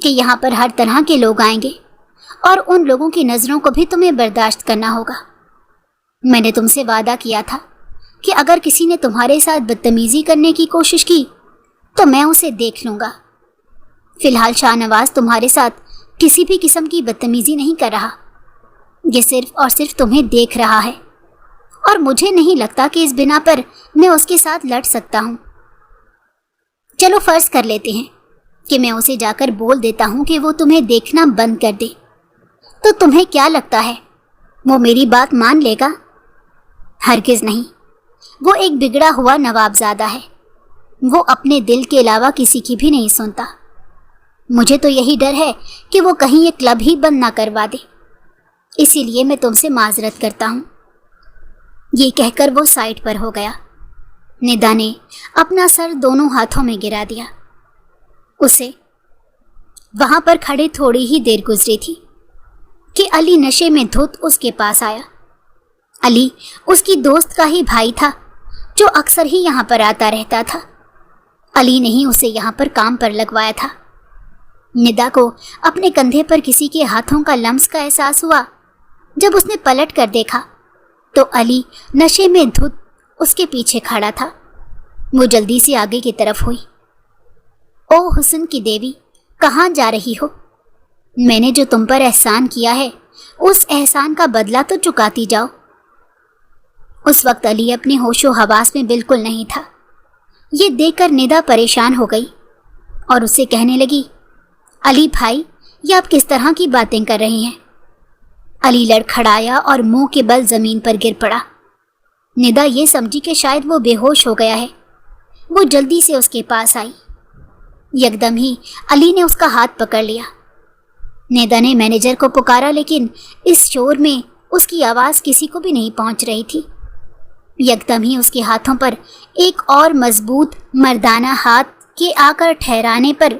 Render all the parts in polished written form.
کہ یہاں پر ہر طرح کے لوگ آئیں گے اور ان لوگوں کی نظروں کو بھی تمہیں برداشت کرنا ہوگا۔ میں نے تم سے وعدہ کیا تھا کہ اگر کسی نے تمہارے ساتھ بدتمیزی کرنے کی کوشش کی تو میں اسے دیکھ لوں گا۔ فی الحال شاہ نواز تمہارے ساتھ کسی بھی قسم کی بدتمیزی نہیں کر رہا، یہ صرف اور صرف تمہیں دیکھ رہا ہے، اور مجھے نہیں لگتا کہ اس بنا پر میں اس کے ساتھ لڑ سکتا ہوں۔ چلو فرض کر لیتے ہیں کہ میں اسے جا کر بول دیتا ہوں کہ وہ تمہیں دیکھنا بند کر دے، تو تمہیں کیا لگتا ہے وہ میری بات مان لے گا؟ ہرگز نہیں۔ وہ ایک بگڑا ہوا نواب زادہ ہے، وہ اپنے دل کے علاوہ کسی کی بھی نہیں سنتا۔ مجھے تو یہی ڈر ہے کہ وہ کہیں یہ کلب ہی بند نہ کروا دے، اسی لیے میں تم سے معذرت کرتا ہوں۔ یہ کہہ کر وہ سائڈ پر ہو گیا۔ ندا نے اپنا سر دونوں ہاتھوں میں گرا دیا۔ اسے وہاں پر کھڑے تھوڑی ہی دیر گزری تھی کہ علی نشے میں دھت اس کے پاس آیا۔ علی اس کی دوست کا ہی بھائی تھا جو اکثر ہی یہاں پر آتا رہتا تھا۔ علی نے ہی اسے یہاں پر کام پر لگوایا تھا۔ ندا کو اپنے کندھے پر کسی کے ہاتھوں کا لمس کا احساس ہوا۔ جب اس نے پلٹ کر دیکھا تو علی نشے میں دھت اس کے پیچھے کھڑا تھا۔ وہ جلدی سے آگے کی طرف ہوئی۔ او حسن کی دیوی، کہاں جا رہی ہو؟ میں نے جو تم پر احسان کیا ہے اس احسان کا بدلہ تو چکاتی جاؤ۔ اس وقت علی اپنے ہوش و حواس میں بالکل نہیں تھا۔ یہ دیکھ کر ندا پریشان ہو گئی اور اسے کہنے لگی، علی بھائی، یہ آپ کس طرح کی باتیں کر رہی ہیں؟ علی لڑکھڑایا اور منہ کے بل زمین پر گر پڑا۔ ندا یہ سمجھی کہ شاید وہ بے ہوش ہو گیا ہے۔ وہ جلدی سے اس کے پاس آئی۔ یکدم ہی علی نے اس کا ہاتھ پکڑ لیا۔ ندا نے مینیجر کو پکارا، لیکن اس شور میں اس کی آواز کسی کو بھی نہیں پہنچ رہی تھی۔ یکدم ہی اس کے ہاتھوں پر ایک اور مضبوط مردانہ ہاتھ کے آ کر ٹھہرانے پر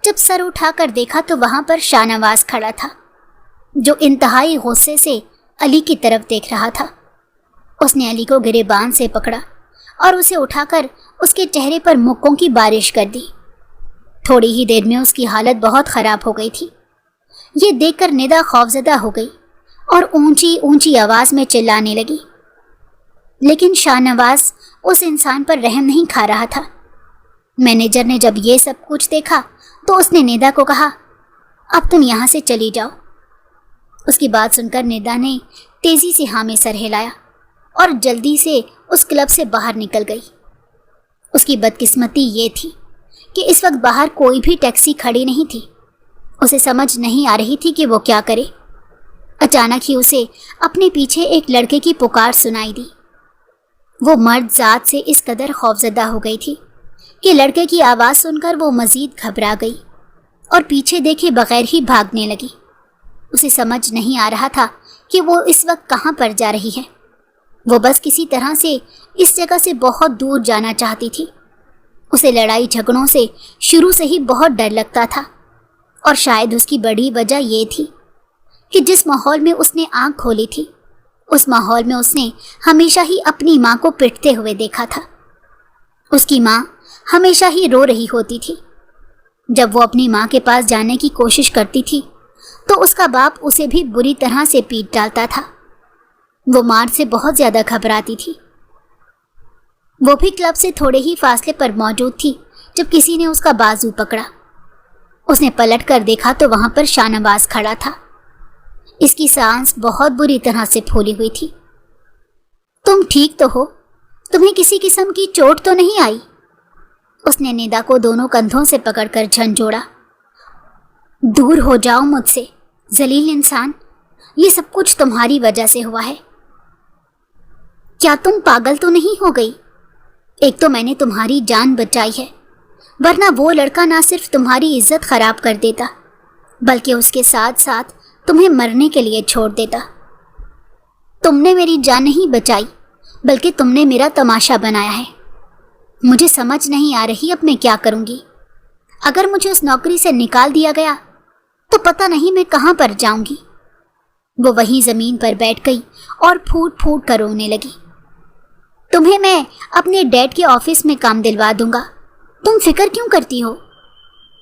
جب سر اٹھا کر دیکھا تو وہاں پر شاہ نواز کھڑا تھا، جو انتہائی غصے سے علی کی طرف دیکھ رہا تھا۔ اس نے علی کو گریبان سے پکڑا اور اسے اٹھا کر اس کے چہرے پر مکوں کی بارش کر دی۔ تھوڑی ہی دیر میں اس کی حالت بہت خراب ہو گئی تھی۔ یہ دیکھ کر ندا خوفزدہ ہو گئی اور اونچی اونچی آواز میں چلانے لگی، لیکن شاہ نواز اس انسان پر رحم نہیں کھا رہا تھا۔ مینیجر نے جب یہ سب کچھ دیکھا تو اس نے ندا کو کہا، اب تم یہاں سے چلی جاؤ۔ اس کی بات سن کر ندا نے تیزی سے ہاں میں سر ہلایا اور جلدی سے اس کلب سے باہر نکل گئی۔ اس کی بدقسمتی یہ تھی کہ اس وقت باہر کوئی بھی ٹیکسی کھڑی نہیں تھی۔ اسے سمجھ نہیں آ رہی تھی کہ وہ کیا کرے۔ اچانک ہی اسے اپنے پیچھے ایک لڑکے کی پکار سنائی دی۔ وہ مرد ذات سے اس قدر خوفزدہ ہو گئی تھی کہ لڑکے کی آواز سن کر وہ مزید گھبرا گئی اور پیچھے دیکھے بغیر ہی بھاگنے لگی۔ اسے سمجھ نہیں آ رہا تھا کہ وہ اس وقت کہاں پر جا رہی ہے۔ وہ بس کسی طرح سے اس جگہ سے بہت دور جانا چاہتی تھی۔ اسے لڑائی جھگڑوں سے شروع سے ہی بہت ڈر لگتا تھا، اور شاید اس کی بڑی وجہ یہ تھی کہ جس ماحول میں اس نے آنکھ کھولی تھی اس ماحول میں اس نے ہمیشہ ہی اپنی ماں کو پٹتے ہوئے دیکھا تھا۔ اس کی ماں ہمیشہ ہی رو رہی ہوتی تھی۔ جب وہ اپنی ماں کے پاس جانے کی کوشش کرتی تھی تو اس کا باپ اسے بھی بری طرح سے پیٹ ڈالتا تھا۔ وہ مار سے بہت زیادہ گھبراتی تھی۔ وہ بھی کلب سے تھوڑے ہی فاصلے پر موجود تھی جب کسی نے اس کا بازو پکڑا۔ اس نے پلٹ کر دیکھا تو وہاں پر شاہ نواز کھڑا تھا۔ اس کی سانس بہت بری طرح سے پھولی ہوئی تھی۔ تم ٹھیک تو ہو؟ تمہیں کسی قسم کی چوٹ تو نہیں آئی؟ اس نے ندا کو دونوں کندھوں سے پکڑ کر جھنجھوڑا۔ دور ہو جاؤ مجھ سے، ذلیل انسان، یہ سب کچھ تمہاری وجہ سے ہوا ہے۔ کیا تم پاگل تو نہیں ہو گئی؟ ایک تو میں نے تمہاری جان بچائی ہے، ورنہ وہ لڑکا نہ صرف تمہاری عزت خراب کر دیتا بلکہ اس کے ساتھ ساتھ تمہیں مرنے کے لیے چھوڑ دیتا۔ تم نے میری جان نہیں بچائی بلکہ تم نے میرا تماشا بنایا ہے۔ مجھے سمجھ نہیں آ رہی اب میں کیا کروں گی۔ اگر مجھے اس نوکری سے نکال دیا گیا تو پتہ نہیں میں کہاں پر جاؤں گی۔ وہ وہیں زمین پر بیٹھ گئی اور پھوٹ پھوٹ کر رونے لگی۔ تمہیں میں اپنے ڈیڈ کے آفس میں کام دلوا دوں گا، تم فکر کیوں کرتی ہو؟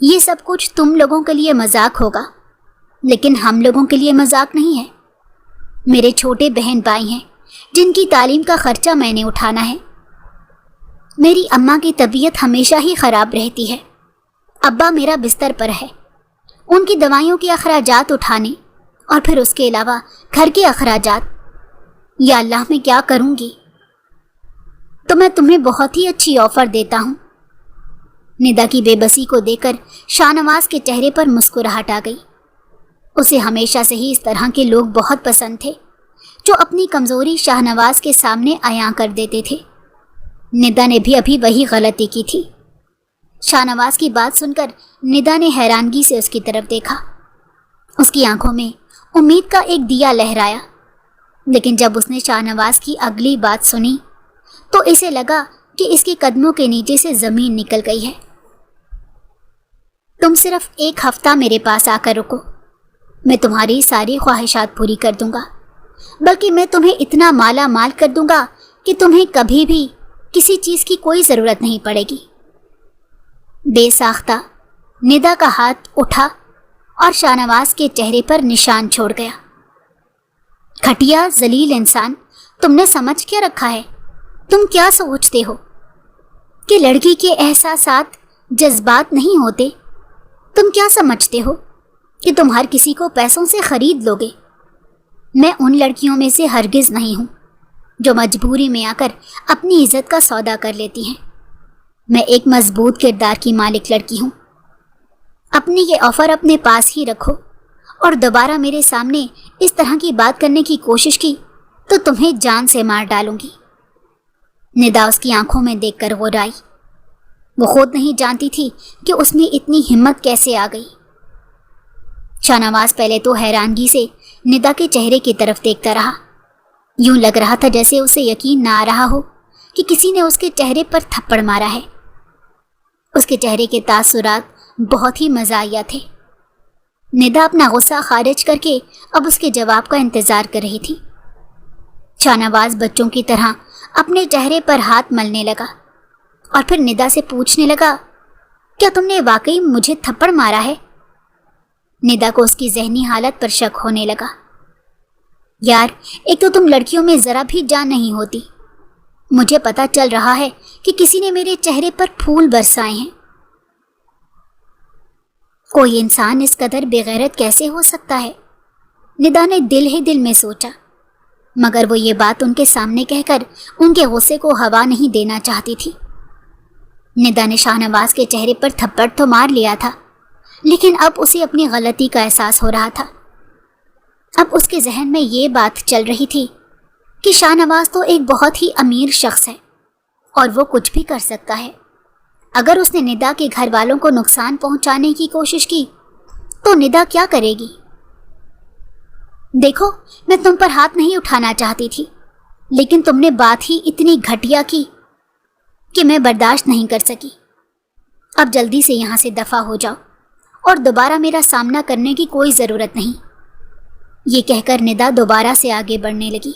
یہ سب کچھ تم لوگوں کے لیے مذاق ہوگا، لیکن ہم لوگوں کے لیے مذاق نہیں ہے۔ میرے چھوٹے بہن بھائی ہیں جن کی تعلیم کا خرچہ میں نے اٹھانا ہے۔ میری اماں کی طبیعت ہمیشہ ہی خراب رہتی ہے، ابا میرا بستر پر ہے، ان کی دوائیوں کے اخراجات اٹھانے اور پھر اس کے علاوہ گھر کے اخراجات، یا اللہ میں کیا کروں گی؟ تو میں تمہیں بہت ہی اچھی آفر دیتا ہوں۔ ندا کی بے بسی کو دیکھ کر شاہنواز کے چہرے پر مسکراہٹ آ گئی۔ اسے ہمیشہ سے ہی اس طرح کے لوگ بہت پسند تھے جو اپنی کمزوری شاہنواز کے سامنے عیاں کر دیتے تھے۔ ندا نے بھی ابھی وہی غلطی کی تھی۔ شاہنواز کی بات سن کر ندا نے حیرانگی سے اس کی طرف دیکھا۔ اس کی آنکھوں میں امید کا ایک دیا لہرایا، لیکن جب اس نے شاہنواز کی اگلی بات سنی تو اسے لگا کہ اس کے قدموں کے نیچے سے زمین نکل گئی ہے۔ تم صرف ایک ہفتہ میرے پاس آ کر رکو، میں تمہاری ساری خواہشات پوری کر دوں گا، بلکہ میں تمہیں اتنا مالا مال کر دوں گا کہ تمہیں کبھی بھی کسی چیز کی کوئی ضرورت نہیں پڑے گی۔ بے ساختہ ندا کا ہاتھ اٹھا اور شاہنواز کے چہرے پر نشان چھوڑ گیا۔ گھٹیا ذلیل انسان، تم نے سمجھ کیا رکھا ہے؟ تم کیا سوچتے ہو کہ لڑکی کے احساسات جذبات نہیں ہوتے؟ تم کیا سمجھتے ہو کہ تم ہر کسی کو پیسوں سے خرید لو گے؟ میں ان لڑکیوں میں سے ہرگز نہیں ہوں جو مجبوری میں آ کر اپنی عزت کا سودا کر لیتی ہیں۔ میں ایک مضبوط کردار کی مالک لڑکی ہوں۔ اپنی یہ آفر اپنے پاس ہی رکھو، اور دوبارہ میرے سامنے اس طرح کی بات کرنے کی کوشش کی تو تمہیں جان سے مار ڈالوں گی۔ ندا اس کی آنکھوں میں دیکھ کر غرائی۔ وہ خود نہیں جانتی تھی کہ اس میں اتنی ہمت کیسے آ گئی۔ شاہنواز پہلے تو حیرانگی سے ندا کے چہرے کی طرف دیکھتا رہا۔ یوں لگ رہا تھا جیسے اسے یقین نہ آ رہا ہو کہ کسی نے اس کے چہرے پر تھپڑ مارا ہے۔ اس کے چہرے کے تاثرات بہت ہی مزاحیہ تھے۔ ندا اپنا غصہ خارج کر کے اب اس کے جواب کا انتظار کر رہی تھی۔ شاہنواز بچوں کی طرح اپنے چہرے پر ہاتھ ملنے لگا اور پھر ندا سے پوچھنے لگا، کیا تم نے واقعی مجھے تھپڑ مارا ہے؟ ندا کو اس کی ذہنی حالت پر شک ہونے لگا۔ یار، ایک تو تم لڑکیوں میں ذرا بھی جان نہیں ہوتی۔ مجھے پتا چل رہا ہے کہ کسی نے میرے چہرے پر پھول برسائے ہیں۔ کوئی انسان اس قدر بے غیرت کیسے ہو سکتا ہے؟ ندا نے دل ہی دل میں سوچا، مگر وہ یہ بات ان کے سامنے کہہ کر ان کے غصے کو ہوا نہیں دینا چاہتی تھی۔ ندا نے شاہنواز کے چہرے پر تھپڑ تو مار لیا تھا، لیکن اب اسے اپنی غلطی کا احساس ہو رہا تھا۔ اب اس کے ذہن میں یہ بات چل رہی تھی کہ شاہنواز تو ایک بہت ہی امیر شخص ہے اور وہ کچھ بھی کر سکتا ہے۔ اگر اس نے ندا کے گھر والوں کو نقصان پہنچانے کی کوشش کی تو ندا کیا کرے گی؟ دیکھو، میں تم پر ہاتھ نہیں اٹھانا چاہتی تھی، لیکن تم نے بات ہی اتنی گھٹیا کی کہ میں برداشت نہیں کر سکی۔ اب جلدی سے یہاں سے دفع ہو جاؤ اور دوبارہ میرا سامنا کرنے کی کوئی ضرورت نہیں۔ یہ کہہ کر ندا دوبارہ سے آگے بڑھنے لگی۔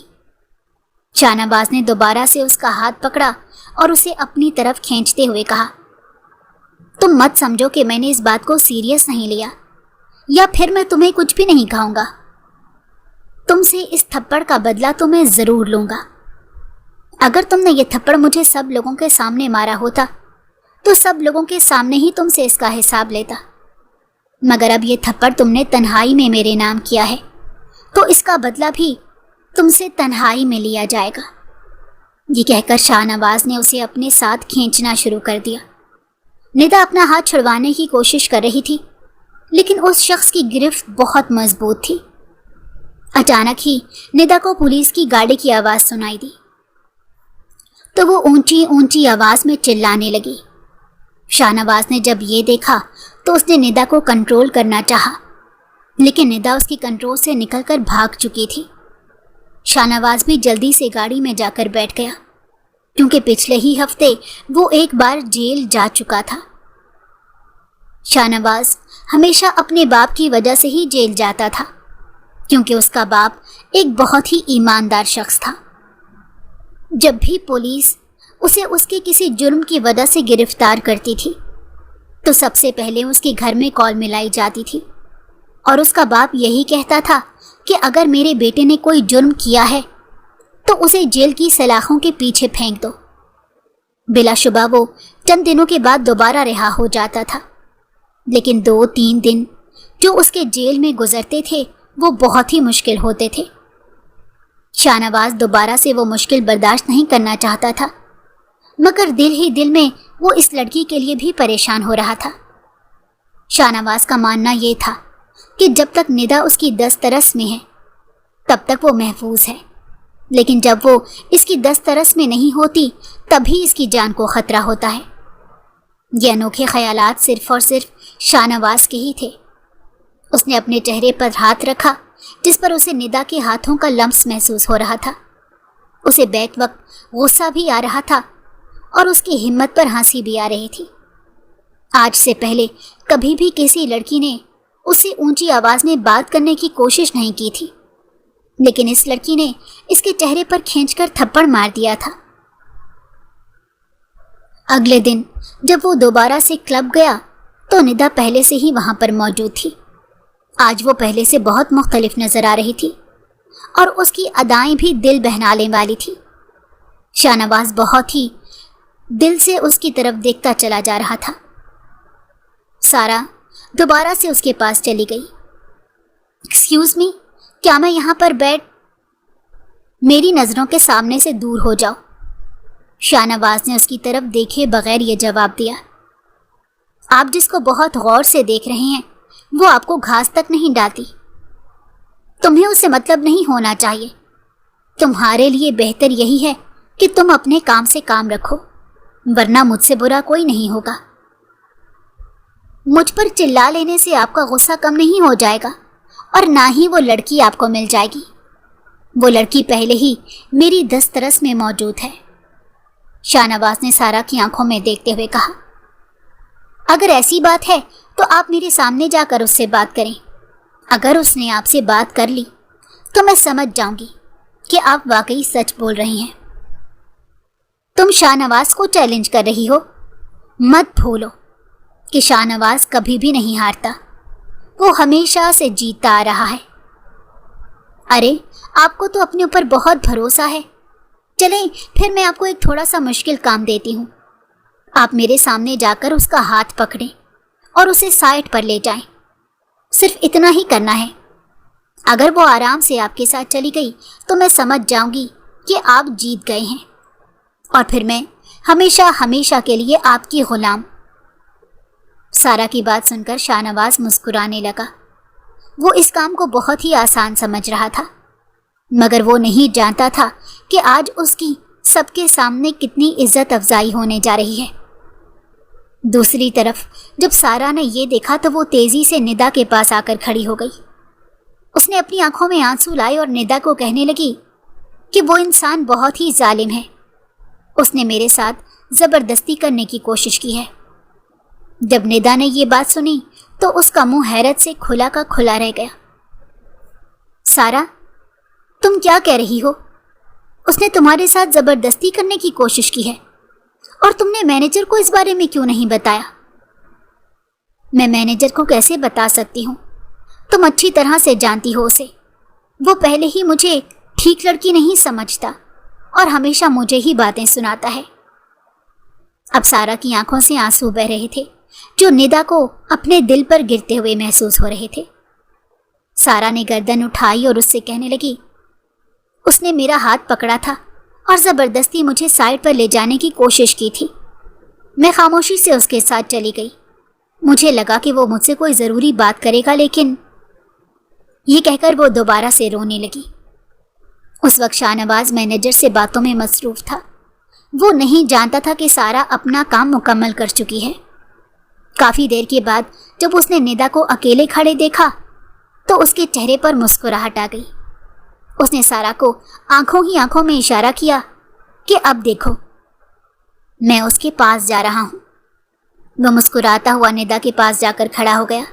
شاہنواز نے دوبارہ سے اس کا ہاتھ پکڑا اور اسے اپنی طرف کھینچتے ہوئے کہا، تم مت سمجھو کہ میں نے اس بات کو سیریس نہیں لیا، یا پھر میں تمہیں کچھ بھی نہیں کہوں گا۔ تم سے اس تھپڑ کا بدلہ تو میں ضرور لوں گا۔ اگر تم نے یہ تھپڑ مجھے سب لوگوں کے سامنے مارا ہوتا تو سب لوگوں کے سامنے ہی تم سے اس کا حساب لیتا، مگر اب یہ تھپڑ تم نے تنہائی میں میرے نام کیا ہے تو اس کا بدلہ بھی تم سے تنہائی میں لیا جائے گا۔ یہ کہہ کر شاہنواز نے اسے اپنے ساتھ کھینچنا شروع کر دیا۔ ندا اپنا ہاتھ چھڑوانے کی کوشش کر رہی تھی، لیکن اس شخص کی گرفت بہت مضبوط تھی۔ اچانک ہی ندا کو پولیس کی گاڑی کی آواز سنائی دی تو وہ اونچی اونچی آواز میں چلانے لگی۔ شاہنواز نے جب یہ دیکھا تو اس نے ندا کو کنٹرول کرنا چاہا، لیکن ندا اس کی کنٹرول سے نکل کر بھاگ چکی تھی۔ شاہنواز بھی جلدی سے گاڑی میں جا کر بیٹھ گیا، کیونکہ پچھلے ہی ہفتے وہ ایک بار جیل جا چکا تھا۔ شاہنواز ہمیشہ اپنے باپ کی وجہ سے ہی جیل جاتا تھا، کیونکہ اس کا باپ ایک بہت ہی ایماندار شخص تھا۔ جب بھی پولیس اسے اس کے کسی جرم کی وجہ سے گرفتار کرتی تھی تو سب سے پہلے اس کے گھر میں کال ملائی جاتی تھی اور اس کا باپ یہی کہتا تھا کہ اگر میرے بیٹے نے کوئی جرم کیا ہے تو اسے جیل کی سلاخوں کے پیچھے پھینک دو۔ بلا شبہ وہ چند دنوں کے بعد دوبارہ رہا ہو جاتا تھا، لیکن 2-3 دن جو اس کے جیل میں گزرتے تھے وہ بہت ہی مشکل ہوتے تھے۔ شاہ نواز دوبارہ سے وہ مشکل برداشت نہیں کرنا چاہتا تھا، مگر دل ہی دل میں وہ اس لڑکی کے لیے بھی پریشان ہو رہا تھا۔ شاہ نواز کا ماننا یہ تھا کہ جب تک ندا اس کی دسترس میں ہے تب تک وہ محفوظ ہے، لیکن جب وہ اس کی دسترس میں نہیں ہوتی تبھی اس کی جان کو خطرہ ہوتا ہے۔ یہ انوکھے خیالات صرف اور صرف شاہ نواز کے ہی تھے۔ اس نے اپنے چہرے پر ہاتھ رکھا جس پر اسے ندا کے ہاتھوں کا لمس محسوس ہو رہا تھا۔ اسے بیک وقت غصہ بھی آ رہا تھا اور اس کی ہمت پر ہنسی بھی آ رہی تھی۔ آج سے پہلے کبھی بھی کسی لڑکی نے اس سے اونچی آواز میں بات کرنے کی کوشش نہیں کی تھی، لیکن اس لڑکی نے اس کے چہرے پر کھینچ کر تھپڑ مار دیا تھا۔ اگلے دن جب وہ دوبارہ سے کلب گیا تو ندا پہلے سے ہی وہاں پر موجود تھی۔ آج وہ پہلے سے بہت مختلف نظر آ رہی تھی اور اس کی ادائیں بھی دل بہلانے والی تھی۔ شاہ نواز بہت ہی دل سے اس کی طرف دیکھتا چلا جا رہا تھا۔ سارا دوبارہ سے اس کے پاس چلی گئی۔ ایکسکیوز می، کیا میں یہاں پر میری نظروں کے سامنے سے دور ہو جاؤ؟ شاہ نواز نے اس کی طرف دیکھے بغیر یہ جواب دیا۔ آپ جس کو بہت غور سے دیکھ رہے ہیں وہ آپ کو گھاس تک نہیں ڈالتی۔ تمہیں اس سے مطلب نہیں ہونا چاہیے۔ تمہارے لیے بہتر یہی ہے کہ تم اپنے کام سے کام رکھو، ورنہ مجھ سے برا کوئی نہیں ہوگا۔ مجھ پر چلا لینے سے آپ کا غصہ کم نہیں ہو جائے گا اور نہ ہی وہ لڑکی آپ کو مل جائے گی۔ وہ لڑکی پہلے ہی میری دسترس میں موجود ہے، شاہ نواز نے سارا کی آنکھوں میں دیکھتے ہوئے کہا۔ اگر ایسی بات ہے تو آپ میرے سامنے جا کر اس سے بات کریں۔ اگر اس نے آپ سے بات کر لی تو میں سمجھ جاؤں گی کہ آپ واقعی سچ بول رہی ہیں۔ تم شاہ نواز کو چیلنج کر رہی ہو؟ مت بھولو کہ شاہ نواز کبھی بھی نہیں ہارتا، وہ ہمیشہ سے جیتتا آ رہا ہے۔ ارے آپ کو تو اپنے اوپر بہت بھروسہ ہے۔ چلیں پھر میں آپ کو ایک تھوڑا سا مشکل کام دیتی ہوں۔ آپ میرے سامنے جا کر اس کا ہاتھ پکڑیں اور اسے سائڈ پر لے جائیں۔ صرف اتنا ہی کرنا ہے۔ اگر وہ آرام سے آپ کے ساتھ چلی گئی تو میں سمجھ جاؤں گی کہ آپ جیت گئے ہیں، اور پھر میں ہمیشہ ہمیشہ کے لیے آپ کی غلام۔ سارا کی بات سن کر شاہ نواز مسکرانے لگا۔ وہ اس کام کو بہت ہی آسان سمجھ رہا تھا، مگر وہ نہیں جانتا تھا کہ آج اس کی سب کے سامنے کتنی عزت افزائی ہونے جا رہی ہے۔ دوسری طرف جب سارا نے یہ دیکھا تو وہ تیزی سے ندا کے پاس آ کر کھڑی ہو گئی۔ اس نے اپنی آنکھوں میں آنسو لائے اور ندا کو کہنے لگی کہ وہ انسان بہت ہی ظالم ہے۔ اس نے میرے ساتھ زبردستی کرنے کی کوشش کی ہے۔ جب ندا نے یہ بات سنی تو اس کا منہ حیرت سے کھلا کا کھلا رہ گیا۔ سارا، تم کیا کہہ رہی ہو؟ اس نے تمہارے ساتھ زبردستی کرنے کی کوشش کی ہے، اور تم نے مینیجر کو اس بارے میں کیوں نہیں بتایا؟ میں مینیجر کو کیسے بتا سکتی ہوں؟ تم اچھی طرح سے جانتی ہو اسے۔ وہ پہلے ہی مجھے ٹھیک لڑکی نہیں سمجھتا اور ہمیشہ مجھے ہی باتیں سناتا ہے۔ اب سارا کی آنکھوں سے آنسو بہ رہے تھے جو ندا کو اپنے دل پر گرتے ہوئے محسوس ہو رہے تھے۔ سارا نے گردن اٹھائی اور اس سے کہنے لگی، اس نے میرا ہاتھ پکڑا تھا اور زبردستی مجھے سائڈ پر لے جانے کی کوشش کی تھی۔ میں خاموشی سے اس کے ساتھ چلی گئی۔ مجھے لگا کہ وہ مجھ سے کوئی ضروری بات کرے گا، لیکن یہ کہہ کر وہ دوبارہ سے رونے لگی۔ اس وقت شاہ نواز مینیجر سے باتوں میں مصروف تھا۔ وہ نہیں جانتا تھا کہ سارا اپنا کام مکمل کر چکی ہے۔ کافی دیر کے بعد جب اس نے ندا کو اکیلے کھڑے دیکھا تو اس کے چہرے پر مسکراہٹ آ گئی۔ اس نے سارا کو آنکھوں ہی آنکھوں میں اشارہ کیا کہ اب دیکھو، میں اس کے پاس جا رہا ہوں۔ وہ مسکراتا ہوا ندا کے پاس جا کر کھڑا ہو گیا۔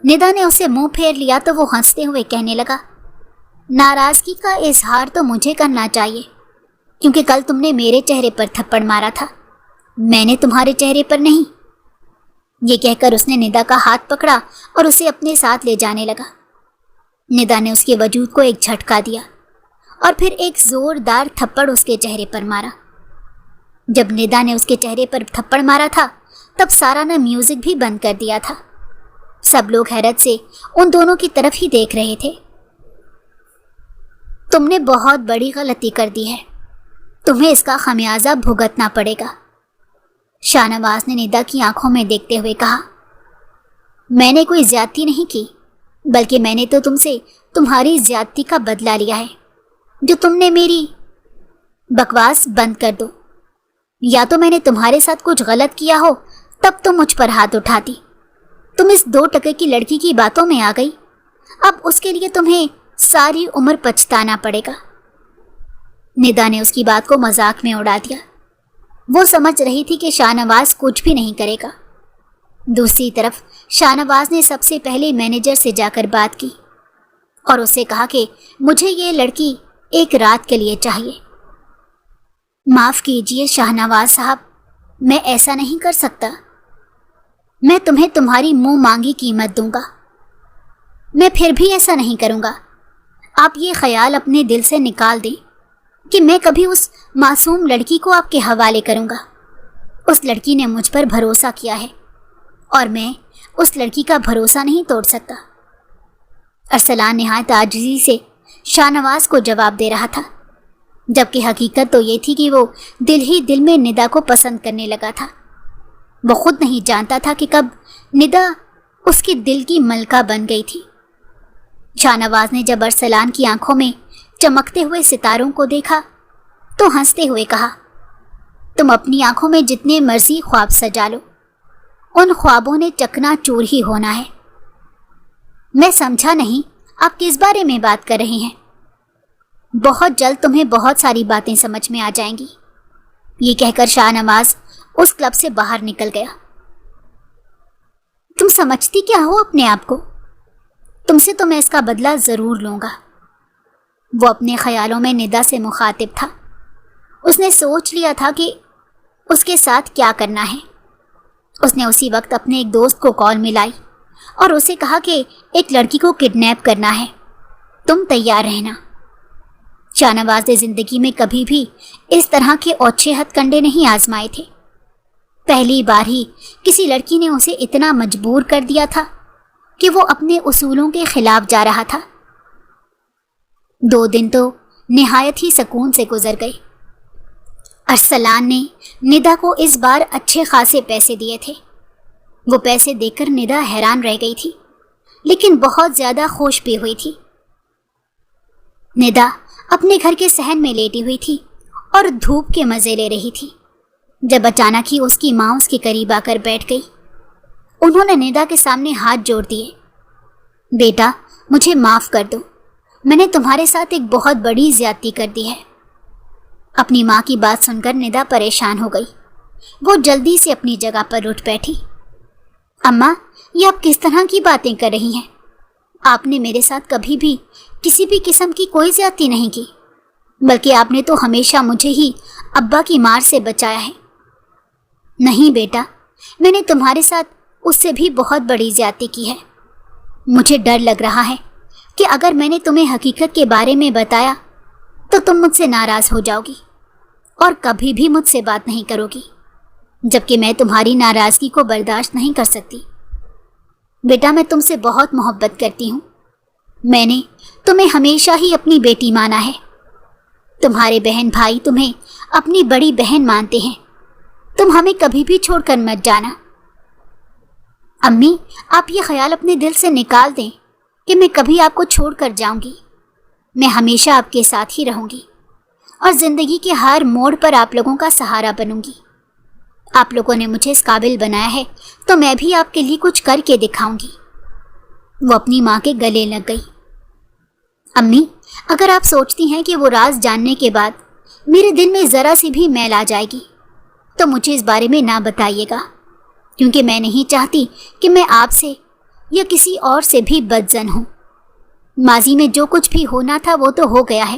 ندا نے اسے منہ پھیر لیا تو وہ ہنستے ہوئے کہنے لگا، ناراضگی کا اظہار تو مجھے کرنا چاہیے کیونکہ کل تم نے میرے چہرے پر تھپڑ مارا تھا، میں نے تمہارے چہرے پر نہیں۔ یہ کہہ کر اس نے ندا کا ہاتھ پکڑا اور اسے اپنے ساتھ لے جانے لگا۔ ندا نے اس کے وجود کو ایک جھٹکا دیا اور پھر ایک زوردار تھپڑ اس کے چہرے پر مارا۔ جب ندا نے اس کے چہرے پر تھپڑ مارا تھا تب سارا نے میوزک بھی بند کر دیا تھا۔ سب لوگ حیرت سے ان دونوں کی طرف ہی دیکھ رہے تھے۔ تم نے بہت بڑی غلطی کر دی ہے، تمہیں اس کا خمیازہ بھگتنا پڑے گا، شاہ نواز نے ندا کی آنکھوں میں دیکھتے ہوئے کہا۔ میں نے کوئی زیادتی نہیں کی، بلکہ میں نے تو تم سے تمہاری زیادتی کا بدلہ لیا ہے۔ جو تم نے میری بکواس بند کر دو، یا تو میں نے تمہارے ساتھ کچھ غلط کیا ہو تب تم مجھ پر ہاتھ اٹھاتی۔ تم اس 2 ٹکے کی لڑکی کی باتوں میں آ گئی، اب اس کے لیے تمہیں ساری عمر پچھتانا پڑے گا۔ ندا نے اس کی بات کو مذاق میں اڑا دیا۔ وہ سمجھ رہی تھی کہ شاہ نواز کچھ بھی نہیں کرے گا۔ دوسری طرف شاہ نواز نے سب سے پہلے مینیجر سے جا کر بات کی اور اسے کہا کہ مجھے یہ لڑکی 1 رات کے لیے چاہیے۔ معاف کیجئے شاہ نواز صاحب، میں ایسا نہیں کر سکتا۔ میں تمہیں تمہاری منہ مانگی قیمت دوں گا، میں پھر بھی ایسا نہیں کروں گا۔ آپ یہ خیال اپنے دل سے نکال دیں کہ میں کبھی اس معصوم لڑکی کو آپ کے حوالے کروں گا۔ اس لڑکی نے مجھ پر بھروسہ کیا ہے اور میں اس لڑکی کا بھروسہ نہیں توڑ سکتا۔ ارسلان نہایت عاجزی سے شاہ نواز کو جواب دے رہا تھا، جبکہ حقیقت تو یہ تھی کہ وہ دل ہی دل میں ندا کو پسند کرنے لگا تھا۔ وہ خود نہیں جانتا تھا کہ کب ندا اس کے دل کی ملکہ بن گئی تھی۔ شاہ نواز نے جب ارسلان کی آنکھوں میں چمکتے ہوئے ستاروں کو دیکھا تو ہنستے ہوئے کہا، تم اپنی آنکھوں میں جتنے مرضی خواب سجا لو، ان خوابوں نے چکنا چور ہی ہونا ہے۔ میں سمجھا نہیں آپ کس بارے میں بات کر رہے ہیں۔ بہت جلد تمہیں بہت ساری باتیں سمجھ میں آ جائیں گی۔ یہ کہہ کر شاہ نواز اس کلب سے باہر نکل گیا۔ تم سمجھتی کیا ہو اپنے آپ کو؟ تم سے تو میں اس کا بدلہ ضرور لوں گا۔ وہ اپنے خیالوں میں ندا سے مخاطب تھا۔ اس نے سوچ لیا تھا کہ اس کے ساتھ کیا کرنا ہے۔ اس نے اسی وقت اپنے ایک دوست کو کال ملائی اور اسے کہا کہ ایک لڑکی کو کڈنیپ کرنا ہے، تم تیار رہنا۔ شاہ نواز نے زندگی میں کبھی بھی اس طرح کے اوچھے ہتھ کنڈے نہیں آزمائے تھے۔ پہلی بار ہی کسی لڑکی نے اسے اتنا مجبور کر دیا تھا کہ وہ اپنے اصولوں کے خلاف جا رہا تھا۔ 2 دن تو نہایت ہی سکون سے گزر گئے۔ ارسلان نے ندا کو اس بار اچھے خاصے پیسے دیے تھے۔ وہ پیسے دے کر ندا حیران رہ گئی تھی، لیکن بہت زیادہ خوش بھی ہوئی تھی۔ ندا اپنے گھر کے صحن میں لیٹی ہوئی تھی اور دھوپ کے مزے لے رہی تھی، جب اچانک ہی اس کی ماں اس کے قریب آ کر بیٹھ گئی۔ انہوں نے ندا کے سامنے ہاتھ جوڑ دیے۔ بیٹا، مجھے معاف کر دو، میں نے تمہارے ساتھ ایک بہت بڑی زیادتی کر دی ہے۔ اپنی ماں کی بات سن کر ندا پریشان ہو گئی۔ وہ جلدی سے اپنی جگہ پر اٹھ بیٹھی۔ اماں، یہ آپ کس طرح کی باتیں کر رہی ہیں؟ آپ نے میرے ساتھ کبھی بھی کسی بھی قسم کی کوئی زیادتی نہیں کی، بلکہ آپ نے تو ہمیشہ مجھے ہی ابا کی مار سے بچایا ہے۔ نہیں بیٹا، میں نے تمہارے ساتھ اس سے بھی بہت بڑی زیادتی کی ہے۔ مجھے ڈر لگ رہا ہے کہ اگر میں نے تمہیں حقیقت کے بارے میں بتایا تو تم مجھ سے ناراض ہو جاؤ گی اور کبھی بھی مجھ سے بات نہیں کرو گی، جبکہ میں تمہاری ناراضگی کو برداشت نہیں کر سکتی۔ بیٹا، میں تم سے بہت محبت کرتی ہوں۔ میں نے تمہیں ہمیشہ ہی اپنی بیٹی مانا ہے۔ تمہارے بہن بھائی تمہیں اپنی بڑی بہن مانتے ہیں۔ تم ہمیں کبھی بھی چھوڑ کر مت جانا۔ امی، آپ یہ خیال اپنے دل سے نکال دیں کہ میں کبھی آپ کو چھوڑ کر جاؤں گی۔ میں ہمیشہ آپ کے ساتھ ہی رہوں گی اور زندگی کے ہر موڑ پر آپ لوگوں کا سہارا بنوں گی۔ آپ لوگوں نے مجھے اس قابل بنایا ہے تو میں بھی آپ کے لیے کچھ کر کے دکھاؤں گی۔ وہ اپنی ماں کے گلے لگ گئی۔ امی، اگر آپ سوچتی ہیں کہ وہ راز جاننے کے بعد میرے دل میں ذرا سی بھی میل آ جائے گی تو مجھے اس بارے میں نہ بتائیے گا، کیونکہ میں نہیں چاہتی کہ میں آپ سے یا کسی اور سے بھی بدظن ہوں۔ ماضی میں جو کچھ بھی ہونا تھا وہ تو ہو گیا ہے،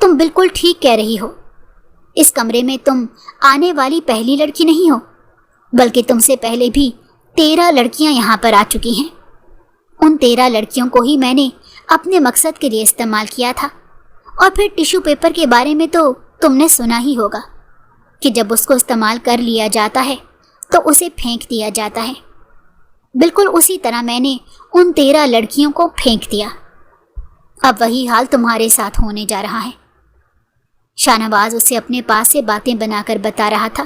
تم بالکل ٹھیک کہہ رہی ہو. اس کمرے میں تم آنے والی پہلی لڑکی نہیں ہو، بلکہ تم سے پہلے بھی 13 لڑکیاں یہاں پر آ چکی ہیں. ان 13 لڑکیوں کو ہی میں نے اپنے مقصد کے لیے استعمال کیا تھا. اور پھر ٹیشو پیپر کے بارے میں تو تم نے سنا ہی ہوگا کہ جب اس کو استعمال کر لیا جاتا ہے تو اسے پھینک دیا جاتا ہے. بالکل اسی طرح میں نے ان 13 لڑکیوں کو پھینک دیا. اب وہی حال تمہارے ساتھ ہونے جا رہا ہے. شاہ نواز اسے اپنے پاس سے باتیں بنا کر بتا رہا تھا.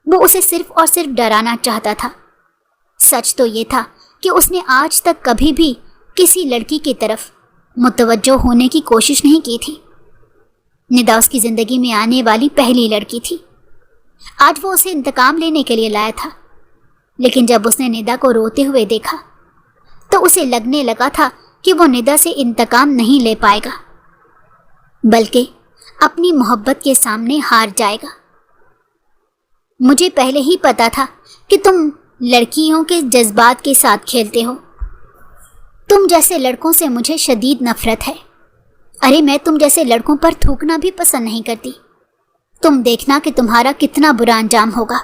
وہ اسے صرف اور صرف ڈرانا چاہتا تھا. سچ تو یہ تھا کہ اس نے آج تک کبھی بھی کسی لڑکی کی طرف متوجہ ہونے کی کوشش نہیں کی تھی. ندا اس کی زندگی میں آنے والی پہلی لڑکی تھی. آج وہ اسے انتقام لینے کے لیے لایا تھا. لیکن جب اس نے ندا کو روتے ہوئے دیکھا تو اسے لگنے لگا تھا کہ وہ ندا سے انتقام نہیں لے پائے گا، بلکہ اپنی محبت کے سامنے ہار جائے گا. مجھے پہلے ہی پتا تھا کہ تم لڑکیوں کے جذبات کے ساتھ کھیلتے ہو. تم جیسے لڑکوں سے مجھے شدید نفرت ہے. ارے میں تم جیسے لڑکوں پر تھوکنا بھی پسند نہیں کرتی. تم دیکھنا کہ تمہارا کتنا برا انجام ہوگا.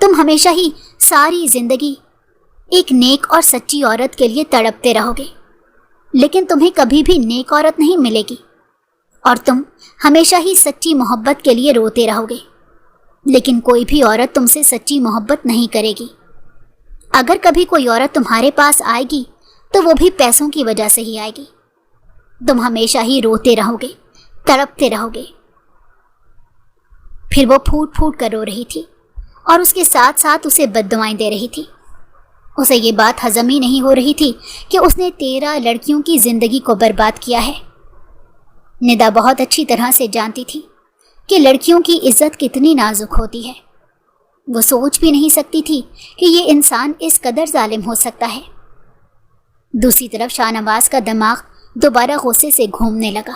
تم ہمیشہ ہی ساری زندگی ایک نیک اور سچی عورت کے لیے تڑپتے رہو گے، لیکن تمہیں کبھی بھی نیک عورت نہیں ملے گی. اور تم ہمیشہ ہی سچی محبت کے لیے روتے رہو گے، لیکن کوئی بھی عورت تم سے سچی محبت نہیں کرے گی. اگر کبھی کوئی عورت تمہارے پاس آئے گی تو وہ بھی پیسوں کی وجہ سے ہی آئے گی. تم ہمیشہ ہی روتے رہو گے، تڑپتے رہو گے. پھر وہ پھوٹ پھوٹ کر رو رہی تھی اور اس کے ساتھ ساتھ اسے بددعائیں دے رہی تھی. اسے یہ بات ہضم ہی نہیں ہو رہی تھی کہ اس نے 13 لڑکیوں کی زندگی کو برباد کیا ہے. ندا بہت اچھی طرح سے جانتی تھی کہ لڑکیوں کی عزت کتنی نازک ہوتی ہے. وہ سوچ بھی نہیں سکتی تھی کہ یہ انسان اس قدر ظالم ہو سکتا ہے. دوسری طرف شاہ نواز کا دماغ دوبارہ غصے سے گھومنے لگا.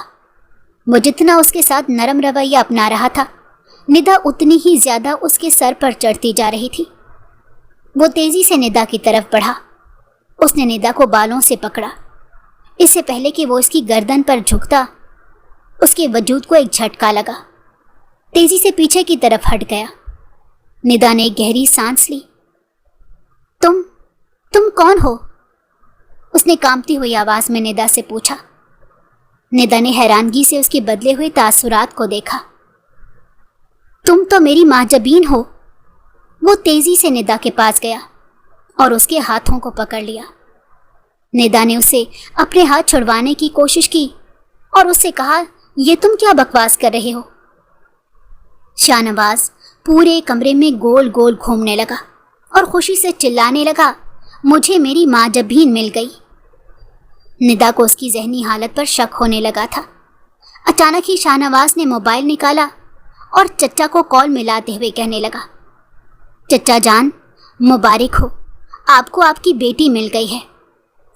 وہ جتنا اس کے ساتھ نرم رویہ اپنا رہا تھا، ندا اتنی ہی زیادہ اس کے سر پر چڑھتی جا رہی تھی. وہ تیزی سے ندا کی طرف بڑھا. اس نے ندا کو بالوں سے پکڑا. اس سے پہلے کہ وہ اس کی گردن پر جھکتا، اس کے وجود کو ایک جھٹکا لگا. تیزی سے پیچھے کی طرف ہٹ گیا. ندا نے ایک گہری سانس لی. تم کون ہو؟ اس نے کانپتی ہوئی آواز میں ندا سے پوچھا. ندا نے حیرانگی سے اس کے بدلے ہوئے تاثرات کو دیکھا. تم تو میری ماں جبین ہو. وہ تیزی سے ندا کے پاس گیا اور اس کے ہاتھوں کو پکڑ لیا. ندا نے اسے اپنے ہاتھ چھڑوانے کی کوشش کی اور اس سے کہا، یہ تم کیا بکواس کر رہے ہو؟ شاہ نواز پورے کمرے میں گول گول گھومنے لگا اور خوشی سے چلانے لگا، مجھے میری ماں جبین مل گئی. ندا کو اس کی ذہنی حالت پر شک ہونے لگا تھا. اچانک ہی شاہ نواز نے موبائل نکالا اور چچا کو کال ملاتے ہوئے کہنے لگا، چچا جان مبارک ہو، آپ کو آپ کی بیٹی مل گئی ہے،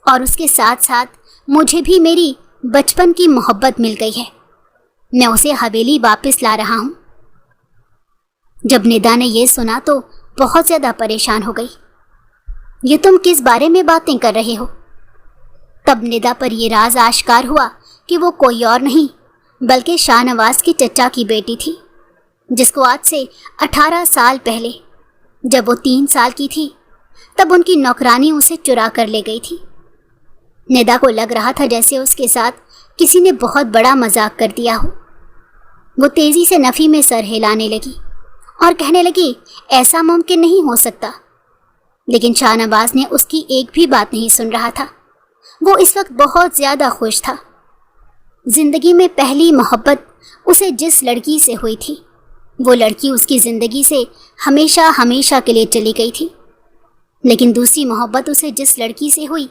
اور اس کے ساتھ ساتھ مجھے بھی میری بچپن کی محبت مل گئی ہے. میں اسے حویلی واپس لا رہا ہوں. جب ندا نے یہ سنا تو بہت زیادہ پریشان ہو گئی. یہ تم کس بارے میں باتیں کر رہے ہو؟ تب ندا پر یہ راز آشکار ہوا کہ وہ کوئی اور نہیں بلکہ شاہ نواز کے چچا کی بیٹی تھی، جس کو آج سے 18 سال پہلے جب وہ 3 سال کی تھی تب ان کی نوکرانی اسے چرا کر لے گئی تھی. ندا کو لگ رہا تھا جیسے اس کے ساتھ کسی نے بہت بڑا مذاق کر دیا ہو. وہ تیزی سے نفی میں سر ہلانے لگی اور کہنے لگی، ایسا ممکن نہیں ہو سکتا. لیکن شاہ نواز نے اس کی ایک بھی بات نہیں سن رہا تھا. وہ اس وقت بہت زیادہ خوش تھا. زندگی میں پہلی محبت اسے جس لڑکی سے ہوئی تھی، وہ لڑکی اس کی زندگی سے ہمیشہ ہمیشہ کے لیے چلی گئی تھی. لیکن دوسری محبت اسے جس لڑکی سے ہوئی،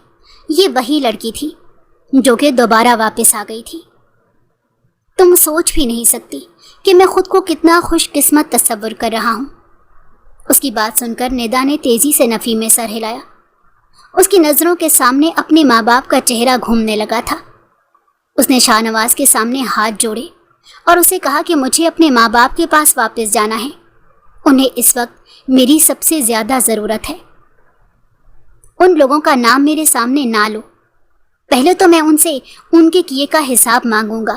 یہ وہی لڑکی تھی جو کہ دوبارہ واپس آ گئی تھی. تم سوچ بھی نہیں سکتی کہ میں خود کو کتنا خوش قسمت تصور کر رہا ہوں. اس کی بات سن کر ندا نے تیزی سے نفی میں سر ہلایا. اس کی نظروں کے سامنے اپنے ماں باپ کا چہرہ گھومنے لگا تھا. اس نے شاہ نواز کے سامنے ہاتھ جوڑے اور اسے کہا کہ مجھے اپنے ماں باپ کے پاس واپس جانا ہے. انہیں اس وقت میری سب سے زیادہ ضرورت ہے. ان لوگوں کا نام میرے سامنے نہ لو. پہلے تو میں ان سے ان کے کیے کا حساب مانگوں گا.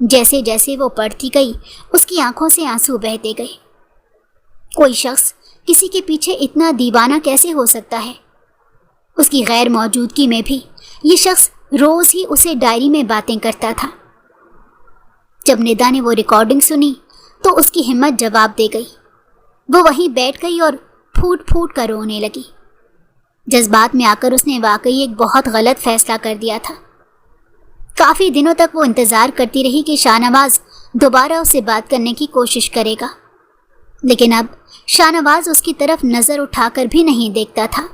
جیسے جیسے وہ پڑھتی گئی اس کی آنکھوں سے آنسو بہتے گئے۔ کوئی شخص کسی کے پیچھے اتنا دیوانہ کیسے ہو سکتا ہے؟ اس کی غیر موجودگی میں بھی یہ شخص روز ہی اسے ڈائری میں باتیں کرتا تھا۔ جب ندا نے وہ ریکارڈنگ سنی تو اس کی ہمت جواب دے گئی۔ وہ وہیں بیٹھ گئی اور پھوٹ پھوٹ کر رونے لگی۔ جذبات میں آ کر اس نے واقعی ایک بہت غلط فیصلہ کر دیا تھا۔ کافی دنوں تک وہ انتظار کرتی رہی کہ شاہ نواز دوبارہ اسے بات کرنے کی کوشش کرے گا، لیکن اب شاہ نواز اس کی طرف نظر اٹھا کر بھی نہیں دیکھتا تھا۔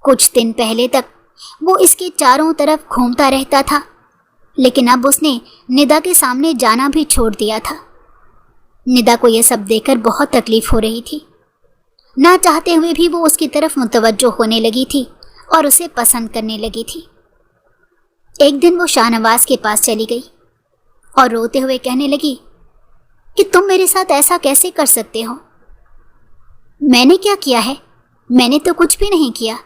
کچھ دن پہلے تک وہ اس کے چاروں طرف گھومتا رہتا تھا، لیکن اب اس نے ندا کے سامنے جانا بھی چھوڑ دیا تھا۔ ندا کو یہ سب دیکھ کر بہت تکلیف ہو رہی تھی۔ نہ چاہتے ہوئے بھی وہ اس کی طرف متوجہ ہونے لگی تھی اور اسے پسند کرنے لگی تھی۔ ایک دن وہ شاہ نواز کے پاس چلی گئی اور روتے ہوئے کہنے لگی کہ تم میرے ساتھ ایسا کیسے کر سکتے ہو؟ میں نے کیا کیا ہے؟ میں نے تو کچھ بھی نہیں کیا۔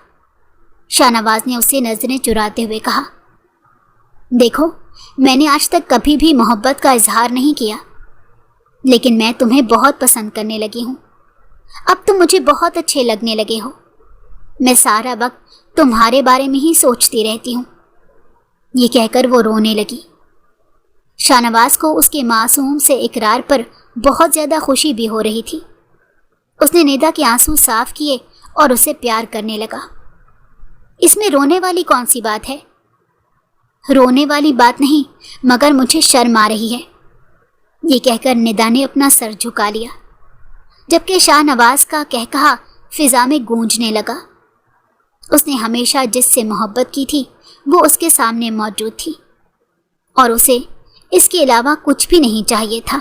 شاہ نواز نے اسے نظریں چراتے ہوئے کہا، دیکھو، میں نے آج تک کبھی بھی محبت کا اظہار نہیں کیا، لیکن میں تمہیں بہت پسند کرنے لگی ہوں۔ اب تم مجھے بہت اچھے لگنے لگے ہو۔ میں سارا وقت تمہارے بارے میں ہی سوچتی رہتی ہوں۔ یہ کہہ کر وہ رونے لگی۔ شاہ نواز کو اس کے معصوم سے اقرار پر بہت زیادہ خوشی بھی ہو رہی تھی۔ اس نے ندا کے آنسو صاف کیے اور اسے پیار کرنے لگا۔ اس میں رونے والی کون سی بات ہے؟ رونے والی بات نہیں، مگر مجھے شرم آ رہی ہے، یہ کہہ کر ندا نے اپنا سر جھکا لیا، جبکہ شاہ نواز کا کہکہا فضا میں گونجنے لگا۔ اس نے ہمیشہ جس سے محبت کی تھی وہ اس کے سامنے موجود تھی، اور اسے اس کے علاوہ کچھ بھی نہیں چاہیے تھا۔